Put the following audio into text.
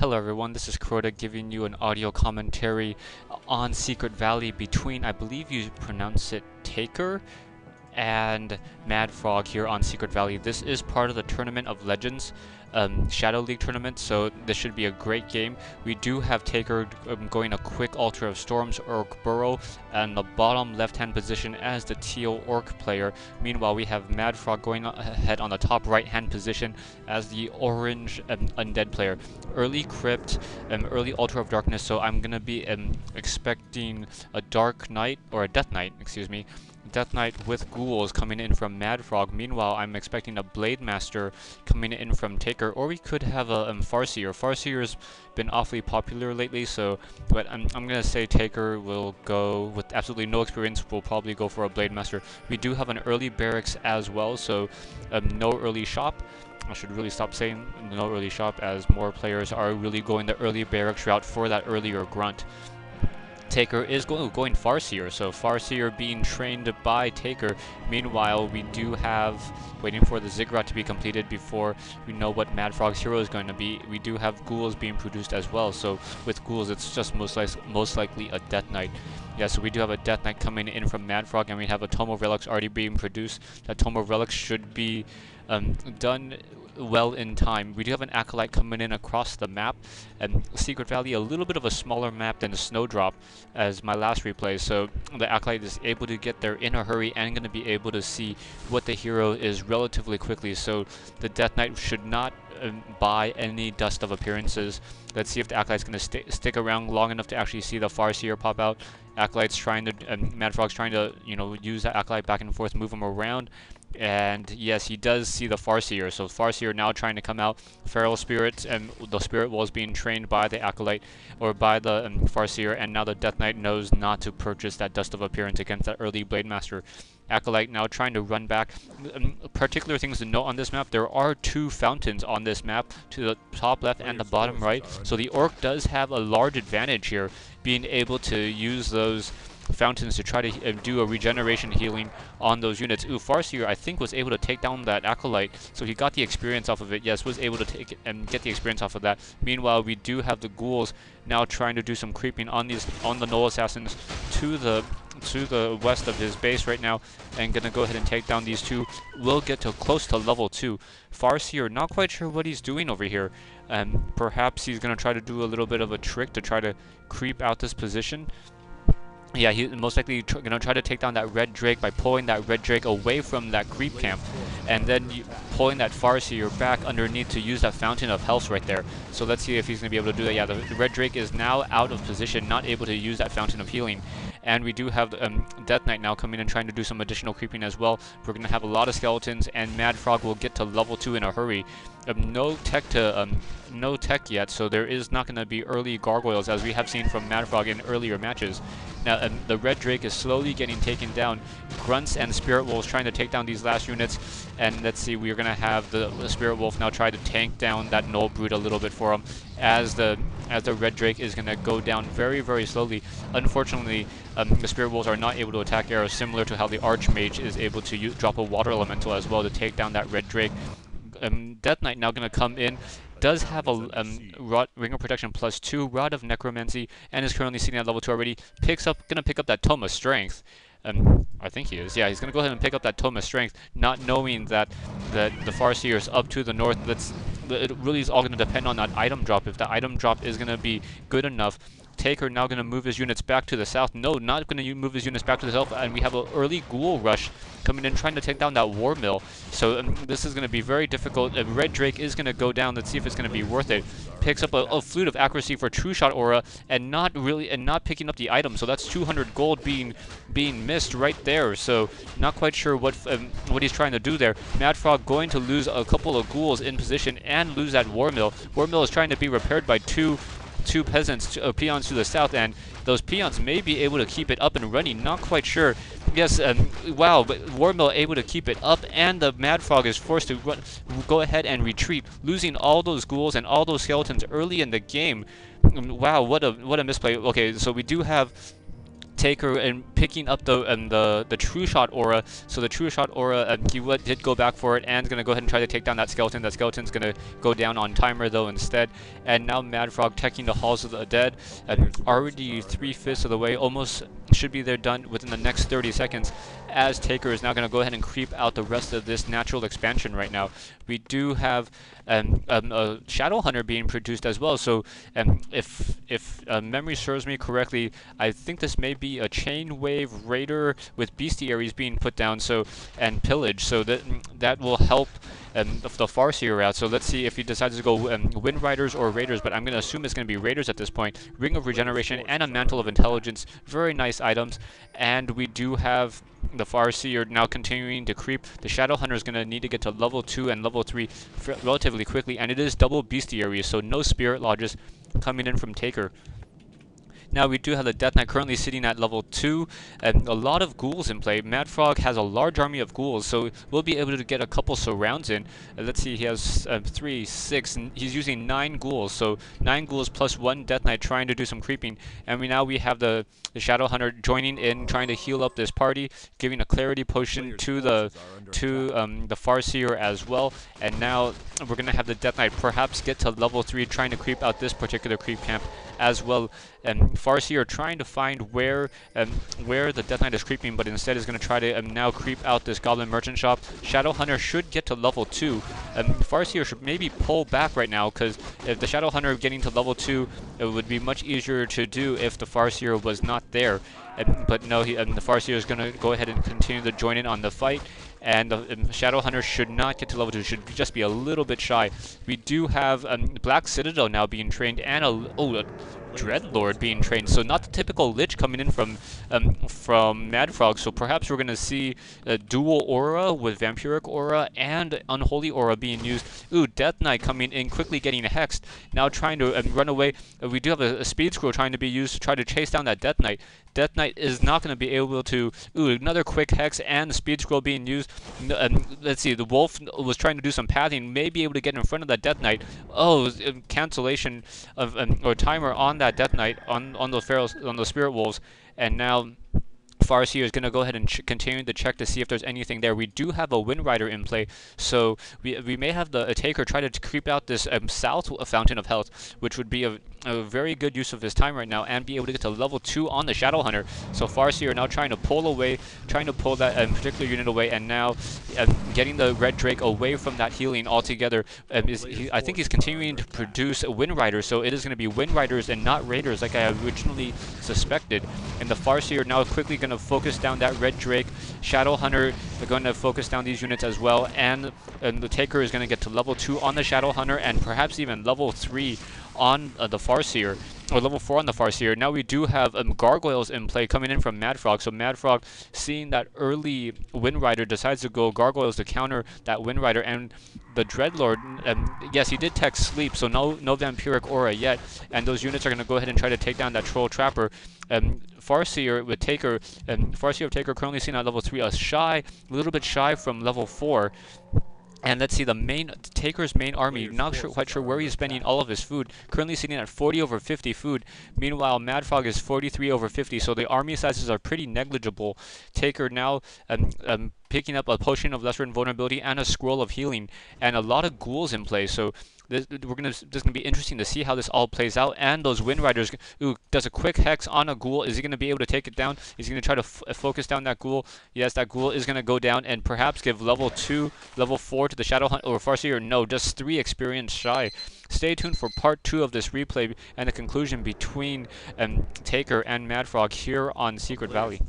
Hello everyone, this is Crota giving you an audio commentary on Secret Valley between, I believe you pronounce it Tak3r, and Madfrog here on Secret Valley. This is part of the Tournament of Legends Shadow League tournament, so this should be a great game. We do have Tak3r going a quick Altar of Storms Orc Burrow and the bottom left-hand position as the Teal Orc player. Meanwhile, we have Madfrog going ahead on the top right-hand position as the orange Undead player. Early Crypt, early Altar of Darkness, so I'm going to be expecting a Dark Knight, or a Death Knight, excuse me. Death Knight with ghouls coming in from Madfrog. Meanwhile, I'm expecting a Blade Master coming in from Tak3r, or we could have a Farseer. Farseer's been awfully popular lately, so but I'm gonna say Tak3r will go with absolutely no experience. We'll probably go for a Blade Master. We do have an early barracks as well, so no early shop. I should really stop saying no early shop, as more players are really going the early barracks route for that earlier grunt. Tak3r is going Farseer, so Farseer being trained by Tak3r. Meanwhile, we do have, waiting for the Ziggurat to be completed before we know what Madfrog's hero is going to be, we do have ghouls being produced as well, so with ghouls it's just most likely a Death Knight. Yeah, so we do have a Death Knight coming in from Madfrog, and we have a Tome of Relics already being produced. That Tome of Relics should be done well in time. We do have an Acolyte coming in across the map, and Secret Valley a little bit of a smaller map than Snowdrop as my last replay, so the Acolyte is able to get there in a hurry and going to be able to see what the hero is relatively quickly, so the Death Knight should not buy any dust of appearances. Let's see if the Acolyte's going to stick around long enough to actually see the Farseer pop out. Acolyte's trying to, Madfrog's trying to, use that Acolyte back and forth, move him around. And yes, he does see the Farseer, so Farseer now trying to come out. Feral Spirits and the Spirit Wall is being trained by the Acolyte, or by the Farseer, and now the Death Knight knows not to purchase that Dust of Appearance against that early Blade Master. Acolyte now trying to run back. Particular things to note on this map, there are two fountains on this map, to the top left and the bottom right, so the Orc does have a large advantage here, being able to use those fountains to try to do a regeneration healing on those units. Ooh, Farseer I think was able to take down that Acolyte, so he got the experience off of it. Yes, was able to take it and get the experience off of that. Meanwhile, we do have the ghouls now trying to do some creeping on the Gnoll Assassins to the west of his base right now, and gonna go ahead and take down these two. We'll get to close to level 2. Farseer, not quite sure what he's doing over here. Perhaps he's gonna try to do a little bit of a trick to try to creep out this position. Yeah, he's most likely going to try to take down that Red Drake by pulling that Red Drake away from that creep camp, and then pulling that Farseer back underneath to use that Fountain of Health right there. So let's see if he's going to be able to do that. Yeah, the Red Drake is now out of position, not able to use that Fountain of Healing. And we do have Death Knight now coming in trying to do some additional creeping as well. We're going to have a lot of skeletons, and Madfrog will get to level 2 in a hurry. No tech yet, so there is not going to be early gargoyles as we have seen from Madfrog in earlier matches. Now the Red Drake is slowly getting taken down. Grunts and Spirit Wolves trying to take down these last units, and let's see, we're going to have the Spirit Wolf now try to tank down that Gnoll Brute a little bit for him, as the Red Drake is going to go down very, very slowly. Unfortunately, the Spirit Wolves are not able to attack arrows, similar to how the Archmage is able to drop a Water Elemental as well to take down that Red Drake. Death Knight now going to come in, does have a Ring of Protection +2, Rod of Necromancy, and is currently sitting at level 2 already. Gonna pick up that Tome of Strength. I think he is. Yeah, he's gonna go ahead and pick up that Tome of Strength, not knowing that the Farseer is up to the north. It really is all gonna depend on that item drop. If the item drop is gonna be good enough. Tak3r now going to move his units back to the south. No, not going to move his units back to the south, and we have an early ghoul rush coming in trying to take down that War Mill. So this is going to be very difficult. Red Drake is going to go down. Let's see if it's going to be worth it. Picks up a Flute of Accuracy for True Shot Aura, and not picking up the item. So that's 200 gold being missed right there. So not quite sure what he's trying to do there. Madfrog going to lose a couple of ghouls in position and lose that War Mill. War Mill is trying to be repaired by two peasants, peons to the south, and those peons may be able to keep it up and running. Not quite sure. Yes, wow, but Warmill able to keep it up, and the Madfrog is forced to go ahead and retreat, losing all those ghouls and all those skeletons early in the game. Wow, what a misplay. Okay, so we do have Tak3r and picking up the True Shot aura. So the True Shot aura, he did go back for it and is gonna go ahead and try to take down that skeleton. That skeleton's gonna go down on timer though instead. And now Madfrog teching the Halls of the Undead, already 3/5 of the way, almost should be there done within the next 30 seconds. As Tak3r is now gonna go ahead and creep out the rest of this natural expansion right now. We do have a Shadow Hunter being produced as well. So if memory serves me correctly, I think this may be a Chain Wave Raider with Bestiaries being put down. So and Pillage. So that will help the Farseer out. So let's see if he decides to go Wind Riders or Raiders. But I'm gonna assume it's gonna be Raiders at this point. Ring of Regeneration and a Mantle of Intelligence. Very nice items. And we do have the Farseer now continuing to creep. The Shadow Hunter is going to need to get to level 2 and level 3 relatively quickly, and it is double Bestiaries, so no Spirit Lodges coming in from Tak3r. Now we do have the Death Knight currently sitting at level 2, and a lot of ghouls in play. Madfrog has a large army of ghouls, so we'll be able to get a couple surrounds in. Let's see, he has 3, 6, and he's using 9 ghouls, so 9 ghouls plus 1 Death Knight trying to do some creeping. And now we have the Shadow Hunter joining in, trying to heal up this party, giving a Clarity Potion to the Farseer as well. And now we're going to have the Death Knight perhaps get to level 3, trying to creep out this particular creep camp as well. And Farseer trying to find where the Death Knight is creeping, but instead is going to try to now creep out this Goblin Merchant Shop. Shadow Hunter should get to level 2. Farseer should maybe pull back right now, because if the Shadow Hunter getting to level 2, it would be much easier to do if the Farseer was not there. But no, the Farseer is going to go ahead and continue to join in on the fight. And the Shadow Hunter should not get to level 2, should just be a little bit shy. We do have Black Citadel now being trained, and a Dreadlord being trained. So not the typical Lich coming in from Madfrog. So perhaps we're going to see a dual aura with Vampiric aura and Unholy aura being used. Ooh, Death Knight coming in, quickly getting hexed. Now trying to run away. We do have a Speed Scroll trying to be used to try to chase down that Death Knight. Death Knight is not going to be able to... Ooh, another quick hex and the Speed Scroll being used. Let's see, the Wolf was trying to do some pathing, may be able to get in front of that Death Knight. Oh, cancellation of or timer on that Death Knight on the Spirit Wolves. And now Farseer is going to go ahead and continue to check to see if there's anything there. We do have a Wind Rider in play, so we may have the Tak3r try to creep out this south Fountain of Health, which would be a very good use of his time right now, and be able to get to level 2 on the Shadow Hunter. So Farseer now trying to pull away, trying to pull that particular unit away, and now getting the Red Drake away from that healing altogether. I think he's continuing to produce Wind Riders, so it is going to be Wind Riders and not Raiders like I originally suspected. And the Farseer now quickly going to focus down that Red Drake. Shadow Hunter are going to focus down these units as well, and the Tak3r is going to get to level 2 on the Shadow Hunter, and perhaps even level 3 on the Farseer, or level 4 on the Farseer. Now we do have Gargoyles in play coming in from Madfrog. So Madfrog, seeing that early Wind Rider, decides to go Gargoyles to counter that Wind Rider. And the Dreadlord, yes, he did tech Sleep, so no Vampiric aura yet. And those units are going to go ahead and try to take down that Troll Trapper. Farseer with Tak3r, Farseer of Tak3r currently seen at level 3, a little bit shy from level 4. And let's see, the Tak3r's main army, not quite sure where he's spending all of his food. Currently sitting at 40 over 50 food. Meanwhile, Madfrog is 43 over 50, so the army sizes are pretty negligible. Tak3r now picking up a Potion of Lesser Invulnerability and a Scroll of Healing, and a lot of ghouls in play. So this is going to be interesting to see how this all plays out. And those Wind Riders, ooh, does a quick hex on a ghoul. Is he going to be able to take it down? Is he going to try to focus down that ghoul? Yes, that ghoul is going to go down, and perhaps give level 2, level 4 to the Shadow Hunt or Farseer. No, just 3 experience shy. Stay tuned for part 2 of this replay and the conclusion between Tak3r and Madfrog here on Secret Valley.